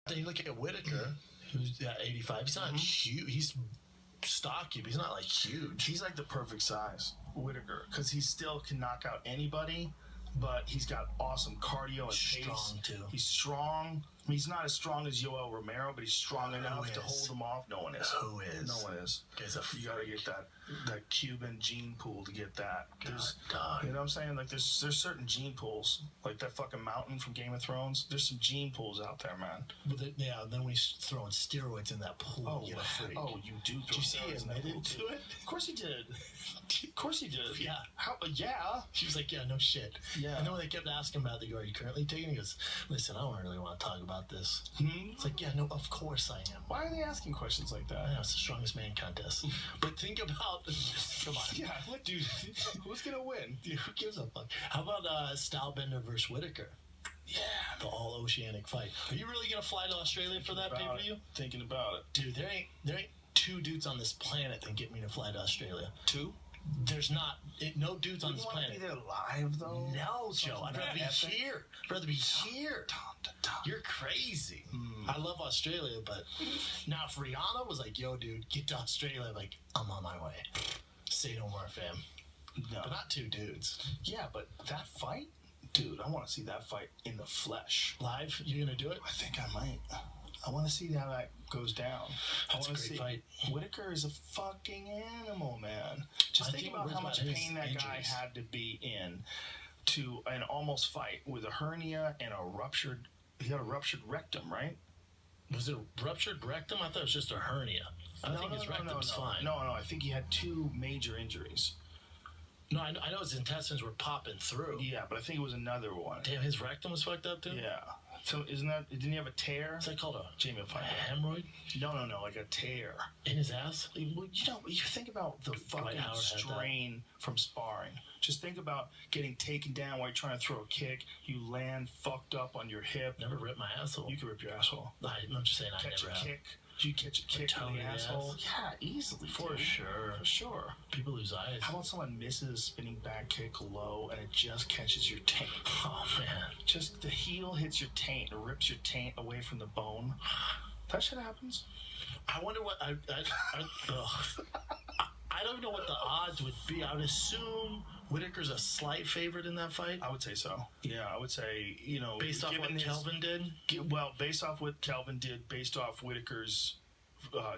Then you look at Whittaker, who's 85. He's not huge. He's stocky, but he's not like huge. He's like the perfect size, Whittaker, because he still can knock out anybody, but he's got awesome cardio and pace. Strong too. He's strong. I mean, he's not as strong as Yoel Romero, but he's strong enough to hold him off. No one is. Who is? No one is. You got to get that Cuban gene pool to get that. God. You know what I'm saying? Like there's certain gene pools, like that fucking mountain from Game of Thrones. There's some gene pools out there, man. But then we throw in steroids in that pool. You freak. Oh, you do. Did you see he admitted to it? Of course he did. Of course he did. Yeah. How? Yeah. She was like, yeah, no shit. Yeah. And then when they kept asking about the, are you currently taking? He goes, listen, I don't really want to talk about this. It's like, yeah, no, of course I am. Why are they asking questions like that? I know, it's the strongest man contest. But think about, come on. Yeah, what, dude? Who's gonna win? Dude, who gives a fuck? How about Stylebender versus Whittaker? Yeah. The all-oceanic fight. Are you really gonna fly to Australia for that pay-per-view? Thinking about it. Dude, there ain't two dudes on this planet that get me to fly to Australia. Two? There's no dudes on this planet. You want to be there live, though? No, Joe. I'd rather be here. I'd rather be here. You're crazy. I love Australia, but now if Rihanna was like, yo, dude, get to Australia, I'm like, I'm on my way. Say no more, fam. No. But not two dudes. Yeah, but that fight? Dude, I want to see that fight in the flesh. Live? You gonna do it? I think I might. I want to see how that goes down. That's a great fight. Whittaker is a fucking animal, man. Just think about how much pain that guy had to be in to an almost fight with a hernia and he had a ruptured rectum, right? Was it a ruptured rectum? I thought it was just a hernia. I think his rectum's fine. No, I think he had two major injuries. No, I know his intestines were popping through. Yeah, but I think it was another one. Damn, his rectum was fucked up too? Yeah. So didn't he have a tear? Is that called a hemorrhoid? No, like a tear. In his ass? Well, you think about the fucking strain from sparring. Just think about getting taken down while you're trying to throw a kick. You land fucked up on your hip. Never ripped my asshole. You can rip your asshole. I'm just saying I never have. You catch a kick in the asshole? Yeah, easily. For sure. People lose eyes. How about someone misses a spinning back kick low and it just catches your taint? Oh, man. Just the heel hits your taint and rips your taint away from the bone. That shit happens. I wonder what... I don't know what the odds would be. I would assume Whittaker's a slight favorite in that fight. I would say so. Yeah, I would say, based off what Kelvin did? Well, based off what Kelvin did, based off Whittaker's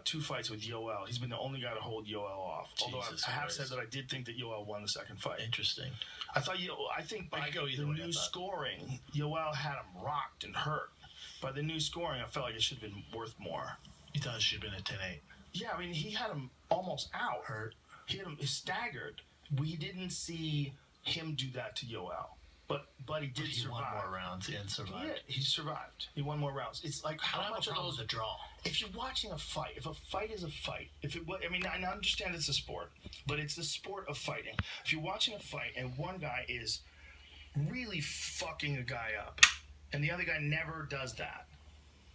two fights with Yoel, he's been the only guy to hold Yoel off. Although I have said that I did think that Yoel won the second fight. Interesting. I think by the new scoring, Yoel had him rocked and hurt. By the new scoring, I felt like it should have been worth more. You thought it should have been a 10-8? Yeah, I mean, he had him almost out. Hurt. He had him staggered. We didn't see him do that to Yoel. But he did survive. He won more rounds and survived. Yeah, he survived. He won more rounds. It's like how much of those a draw. If you're watching a fight, if a fight is a fight, I understand it's a sport, but it's the sport of fighting. If you're watching a fight and one guy is really fucking a guy up, and the other guy never does that,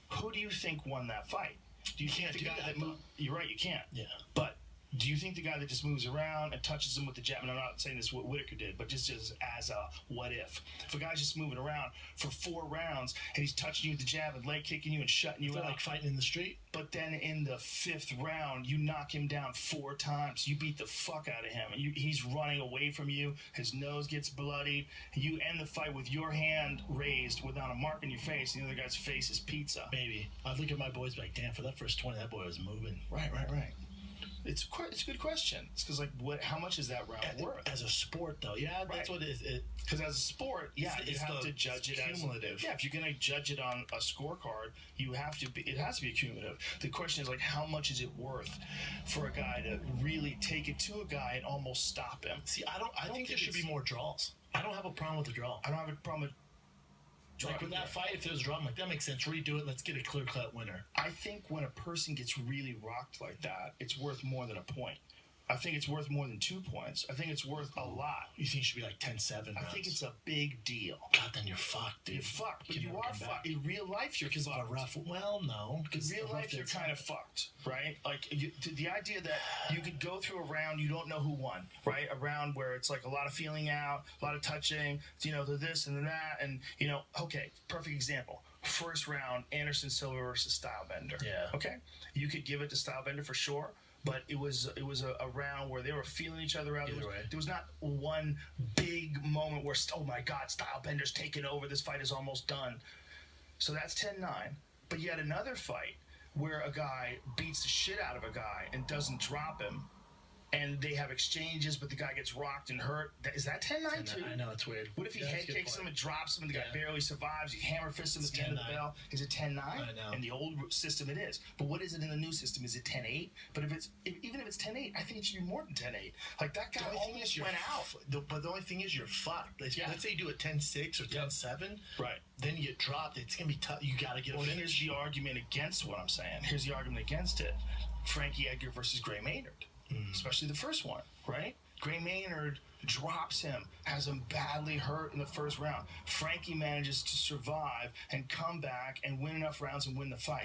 who do you think won that fight? Do you think the guy that moved? You're right, you can't. Yeah. But do you think the guy that just moves around and touches him with the jab, and I'm not saying this is what Whittaker did, but just as a what if a guy's just moving around for 4 rounds and he's touching you with the jab and leg kicking you and shutting you out, like fighting in the street? But then in the 5th round, you knock him down 4 times. You beat the fuck out of him. And he's running away from you. His nose gets bloodied. And you end the fight with your hand raised without a mark on your face. And the other guy's face is pizza. Maybe. I'd look at my boys like, damn, for that first 20, that boy was moving. Right. It's a good question. It's because, how much is that round worth? As a sport, though. Yeah, that's what it is. Because as a sport, you have to judge it as cumulative. If you're going to judge it on a scorecard, it has to be cumulative. The question is, how much is it worth for a guy to really take it to a guy and almost stop him? See, I think there should be more draws. I don't have a problem with the draw. I don't have a problem with with that fight, if there's a draw, I'm like, that makes sense. Redo it. Let's get a clear-cut winner. I think when a person gets really rocked like that, it's worth more than a point. I think it's worth more than 2 points. I think it's worth a lot. You think it should be like 10-7 rounds? I think it's a big deal. God, then you're fucked, dude. You're fucked. But you are fucked. In real life, you're fucked. Well, no. In real life, you're kind of fucked, right? The idea that you could go through a round, you don't know who won, right? A round where it's a lot of feeling out, a lot of touching, the this and the that, and, okay, perfect example. first round, Anderson Silva versus Stylebender. Yeah. Okay? You could give it to Stylebender for sure, but it was a round where they were feeling each other out. Either way. There was not one big moment where, oh my God, Stylebender's taking over. This fight is almost done. So that's 10-9. But yet another fight where a guy beats the shit out of a guy and doesn't drop him, and they have exchanges, but the guy gets rocked and hurt. Is that 10-9 too? I know, it's weird. What if he head kicks him and drops him and the guy barely survives? He hammer fists him at the end of the bell. Is it 10-9? I know. In the old system it is. But what is it in the new system? Is it 10-8? But even if it's 10-8, I think it should be more than 10-8. Like that guy almost went out. But the only thing is you're fucked. Let's say you do it 10-6 or 10-7. Right. Then you get dropped. It's going to be tough. You got to get a finish. Here's the argument against what I'm saying. Here's the argument against it. Frankie Edgar versus Gray Maynard. Especially the first one, right? Gray Maynard drops him, has him badly hurt in the first round. Frankie manages to survive and come back and win enough rounds and win the fight.